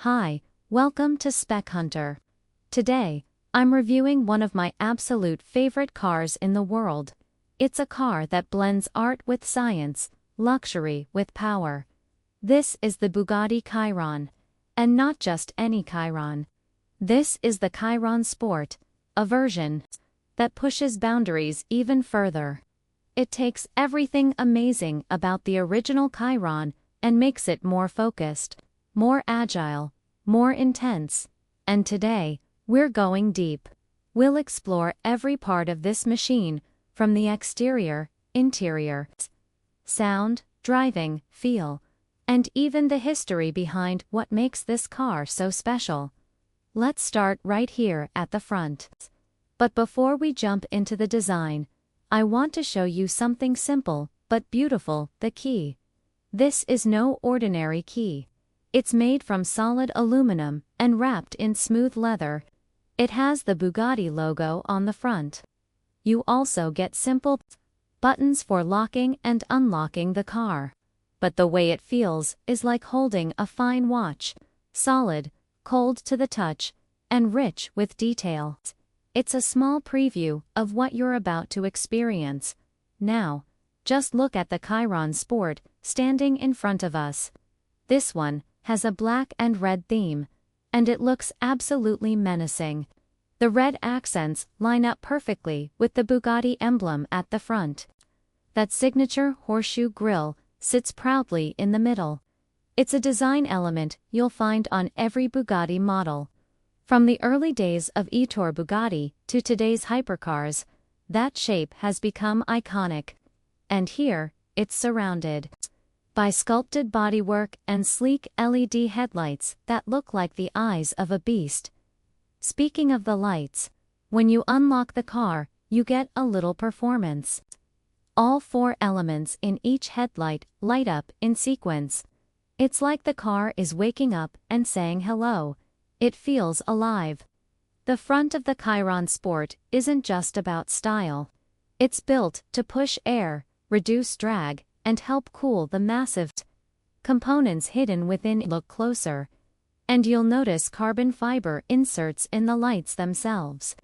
Hi, welcome to Spec Hunter. Today, I'm reviewing one of my absolute favorite cars in the world. It's a car that blends art with science, luxury with power. This is the Bugatti Chiron. And not just any Chiron. This is the Chiron Sport, a version that pushes boundaries even further. It takes everything amazing about the original Chiron and makes it more focused, more agile, more intense. And today, we're going deep. We'll explore every part of this machine, from the exterior, interior, sound, driving, feel, and even the history behind what makes this car so special. Let's start right here at the front. But before we jump into the design, I want to show you something simple but beautiful: the key. This is no ordinary key. It's made from solid aluminum and wrapped in smooth leather. It has the Bugatti logo on the front. You also get simple buttons for locking and unlocking the car. But the way it feels is like holding a fine watch: solid, cold to the touch, and rich with detail. It's a small preview of what you're about to experience. Now, just look at the Chiron Sport standing in front of us. This one has a black and red theme, and it looks absolutely menacing. The red accents line up perfectly with the Bugatti emblem at the front. That signature horseshoe grille sits proudly in the middle. It's a design element you'll find on every Bugatti model. From the early days of Ettore Bugatti to today's hypercars, that shape has become iconic. And here, it's surrounded by sculpted bodywork and sleek LED headlights that look like the eyes of a beast. Speaking of the lights, when you unlock the car, you get a little performance. All four elements in each headlight light up in sequence. It's like the car is waking up and saying hello. It feels alive. The front of the Chiron Sport isn't just about style. It's built to push air, reduce drag, and help cool the massive components hidden within. Look closer, and you'll notice carbon fiber inserts in the lights themselves.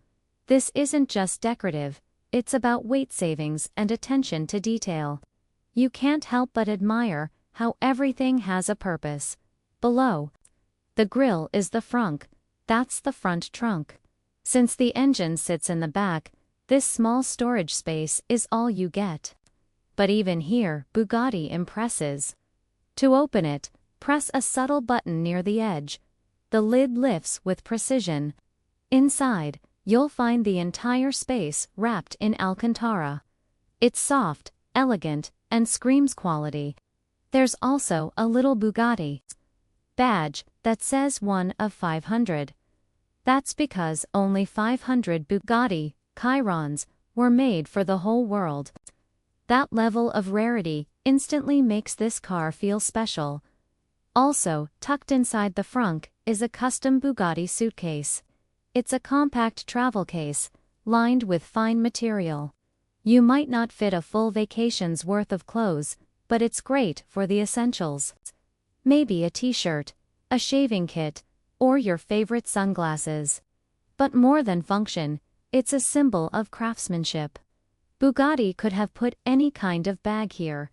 This isn't just decorative, it's about weight savings and attention to detail. You can't help but admire how everything has a purpose. Below the grille is the frunk. That's the front trunk. Since the engine sits in the back, this small storage space is all you get. But even here, Bugatti impresses. To open it, press a subtle button near the edge. The lid lifts with precision. Inside, you'll find the entire space wrapped in Alcantara. It's soft, elegant, and screams quality. There's also a little Bugatti badge that says 1 of 500. That's because only 500 Bugatti Chirons were made for the whole world. That level of rarity instantly makes this car feel special. Also, tucked inside the frunk is a custom Bugatti suitcase. It's a compact travel case, lined with fine material. You might not fit a full vacation's worth of clothes, but it's great for the essentials. Maybe a t-shirt, a shaving kit, or your favorite sunglasses. But more than function, it's a symbol of craftsmanship. Bugatti could have put any kind of bag here.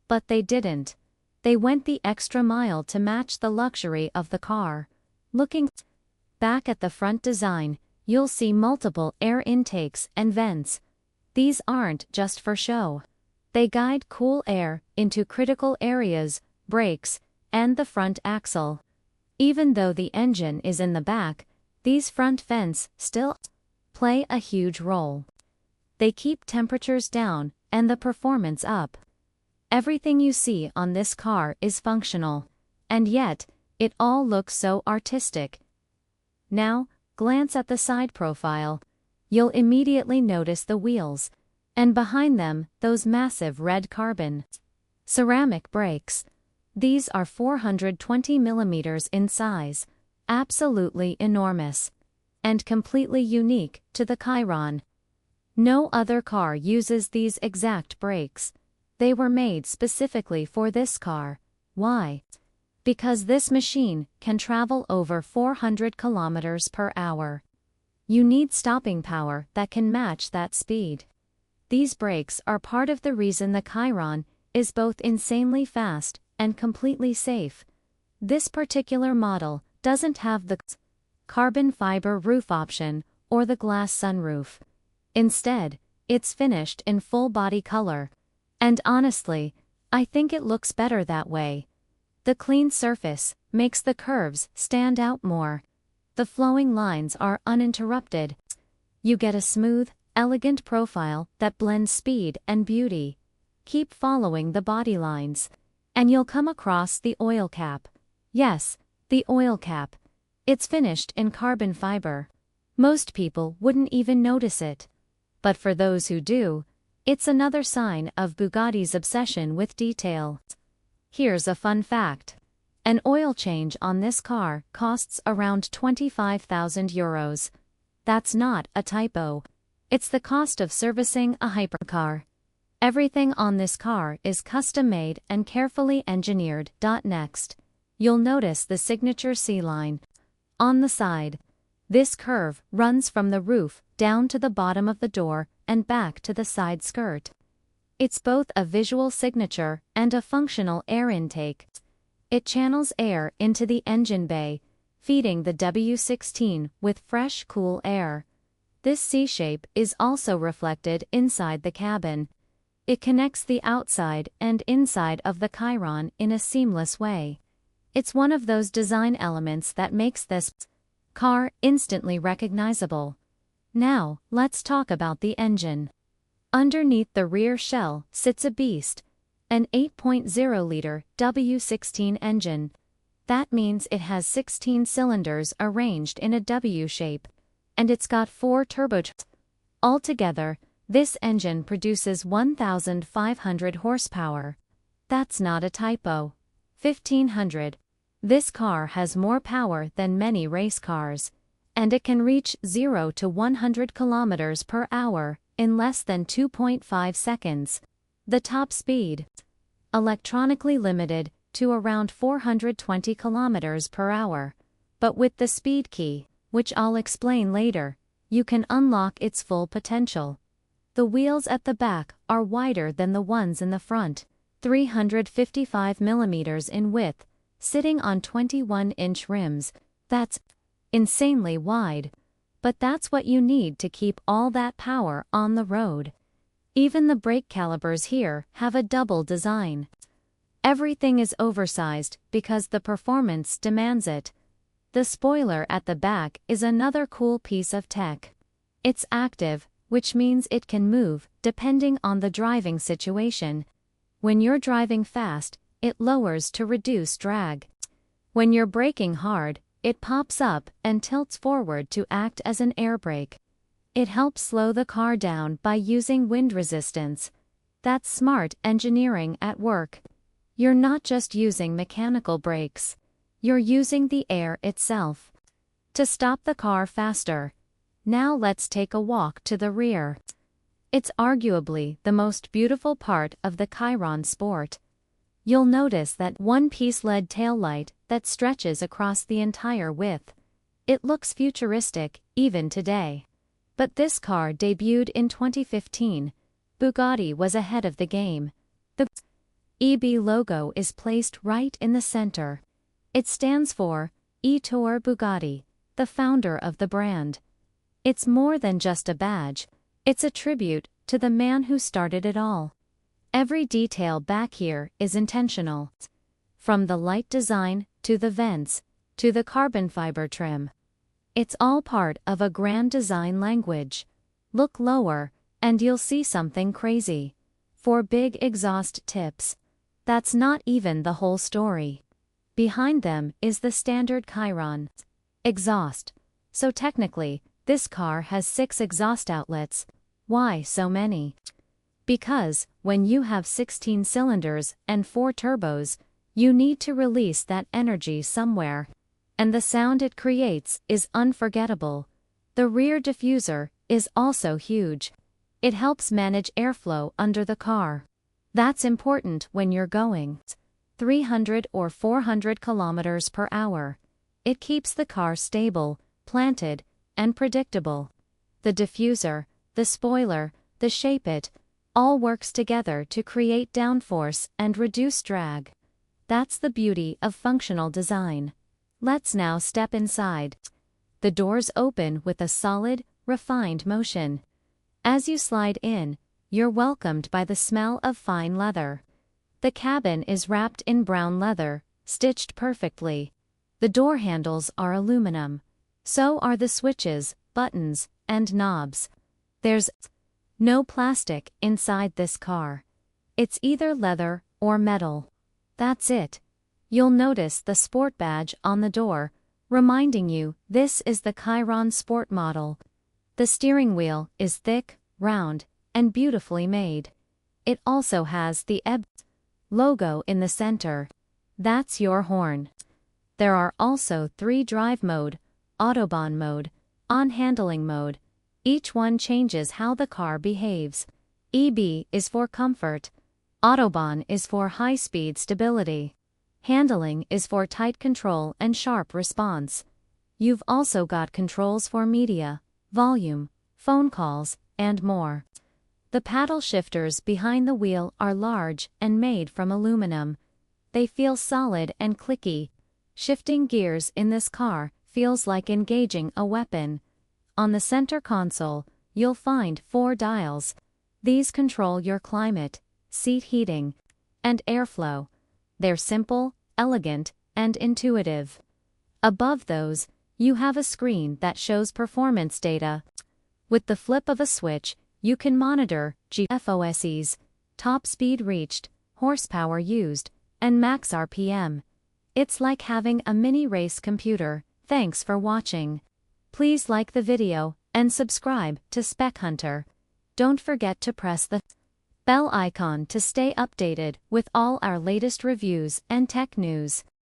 But they didn't. They went the extra mile to match the luxury of the car. Looking back at the front design, you'll see multiple air intakes and vents. These aren't just for show. They guide cool air into critical areas, brakes, and the front axle. Even though the engine is in the back, these front vents still play a huge role. They keep temperatures down and the performance up. Everything you see on this car is functional, and yet, it all looks so artistic. Now, glance at the side profile. You'll immediately notice the wheels, and behind them, those massive red carbon ceramic brakes. These are 420 millimeters in size, absolutely enormous, and completely unique to the Chiron. No other car uses these exact brakes. They were made specifically for this car. Why? because this machine can travel over 400 kilometers per hour. You need stopping power that can match that speed. These brakes are part of the reason the Chiron is both insanely fast and completely safe. This particular model doesn't have the carbon fiber roof option or the glass sunroof. Instead, it's finished in full body color. And honestly, I think it looks better that way. The clean surface makes the curves stand out more. The flowing lines are uninterrupted. You get a smooth, elegant profile that blends speed and beauty. Keep following the body lines, and you'll come across the oil cap. Yes, the oil cap. It's finished in carbon fiber. Most people wouldn't even notice it. But for those who do, it's another sign of Bugatti's obsession with detail. Here's a fun fact. An oil change on this car costs around €25,000. That's not a typo. It's the cost of servicing a hypercar. Everything on this car is custom-made and carefully engineered. Next, you'll notice the signature C-line on the side. This curve runs from the roof down to the bottom of the door and back to the side skirt. It's both a visual signature and a functional air intake. It channels air into the engine bay, feeding the W16 with fresh, cool air. This C-shape is also reflected inside the cabin. It connects the outside and inside of the Chiron in a seamless way. It's one of those design elements that makes this car instantly recognizable. Now, let's talk about the engine. Underneath the rear shell sits a beast, an 8.0-liter W16 engine. That means it has 16 cylinders arranged in a W shape, and it's got 4 turbochargers. Altogether, this engine produces 1,500 horsepower. That's not a typo. 1,500. This car has more power than many race cars, and it can reach 0 to 100 kilometers per hour in less than 2.5 seconds. The top speed, electronically limited to around 420 kilometers per hour. But with the speed key, which I'll explain later, you can unlock its full potential. The wheels at the back are wider than the ones in the front, 355 millimeters in width, sitting on 21-inch rims. That's insanely wide. But that's what you need to keep all that power on the road. Even the brake calipers here have a double design. Everything is oversized because the performance demands it. The spoiler at the back is another cool piece of tech. It's active, which means it can move depending on the driving situation. When you're driving fast, it lowers to reduce drag. When you're braking hard, it pops up and tilts forward to act as an air brake. It helps slow the car down by using wind resistance. That's smart engineering at work. You're not just using mechanical brakes. You're using the air itself to stop the car faster. Now let's take a walk to the rear. It's arguably the most beautiful part of the Chiron Sport. You'll notice that one-piece LED taillight that stretches across the entire width. It looks futuristic, even today. But this car debuted in 2015. Bugatti was ahead of the game. The EB logo is placed right in the center. It stands for Ettore Bugatti, the founder of the brand. It's more than just a badge. It's a tribute to the man who started it all. Every detail back here is intentional. From the light design, to the vents, to the carbon fiber trim. It's all part of a grand design language. Look lower, and you'll see something crazy. 4 big exhaust tips. That's not even the whole story. Behind them is the standard Chiron exhaust. So technically, this car has 6 exhaust outlets. Why so many? Because, when you have 16 cylinders and 4 turbos, you need to release that energy somewhere. And the sound it creates is unforgettable. The rear diffuser is also huge. It helps manage airflow under the car. That's important when you're going 300 or 400 kilometers per hour. It keeps the car stable, planted, and predictable. The diffuser, the spoiler, the shape-it, all works together to create downforce and reduce drag. That's the beauty of functional design. Let's now step inside. The doors open with a solid, refined motion. As you slide in, you're welcomed by the smell of fine leather. The cabin is wrapped in brown leather, stitched perfectly. The door handles are aluminum. So are the switches, buttons, and knobs. There's no plastic inside this car. It's either leather or metal. That's it. You'll notice the sport badge on the door, reminding you this is the Chiron Sport model. The steering wheel is thick, round, and beautifully made. It also has the EB logo in the center. That's your horn. There are also 3 drive mode, Autobahn mode, on-handling mode. Each one changes how the car behaves. EB is for comfort. Autobahn is for high-speed stability. Handling is for tight control and sharp response. You've also got controls for media, volume, phone calls, and more. The paddle shifters behind the wheel are large and made from aluminum. They feel solid and clicky. Shifting gears in this car feels like engaging a weapon. On the center console, you'll find 4 dials. These control your climate, seat heating, and airflow. They're simple, elegant, and intuitive. Above those, you have a screen that shows performance data. With the flip of a switch, you can monitor GFOSEs, top speed reached, horsepower used, and max RPM. It's like having a mini race computer. Thanks for watching. Please like the video and subscribe to Spec Hunter. Don't forget to press the bell icon to stay updated with all our latest reviews and tech news.